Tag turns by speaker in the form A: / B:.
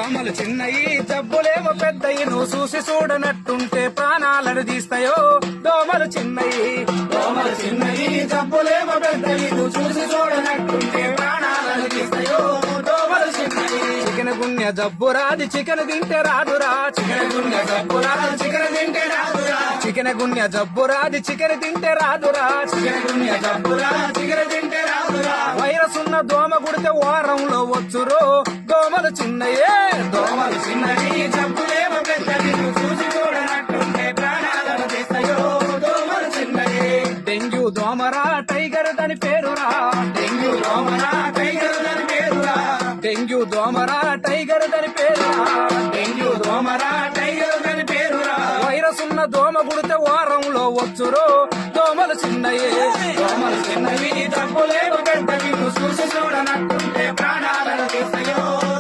A: దోమలు చిన్నయి జబ్బులేమో పెద్దయి నువ్వు చూసి చూడనట్టుంటే ప్రాణాలను తీస్తాయో దోమలు చిన్నయి జబ్బులేమో పెద్దయి నువ్వు చూసి చూడనట్టుంటే ప్రాణాలను తీస్తాయో దోమలు చిన్నయి చికెన్ గున్య జబ్బు రాది చికెన్ తింటే రాదురా చికెన్ గున్య జబ్బు రాదు చికెన్ తింటే రాదురా చికెన్ గున్య జబ్బు రాది చికెన్ తింటే రాదురా చికెన్ గున్య జబ్బు రాదు చికెన్ తింటే రాదురా వైరస్ ఉన్న దోమ గుడితే వారంలో వచ్చురో దోమలు చిన్నయే జబ్బులేమో పెద్దది చూసి చూడనట్టుంటే ప్రాణాలను తీస్తాయో దోమలు చిన్నయే డెంగ్యూ దోమరా టైగర్ దాని పేరురా డెంగ్యూ దోమరా టైగర్ దాని పేరురా డెంగ్యూ దోమరా టైగర్ దాని పేరురా డెంగ్యూ దోమరా టైగర్ దాని పేరురా వైరస్ ఉన్న దోమ గుడితే వారంలో వచ్చురో దోమలు చిన్నయే జబ్బులేమో పెద్దది చూసి చూడనట్టుంటే ప్రాణాలను తీస్తాయో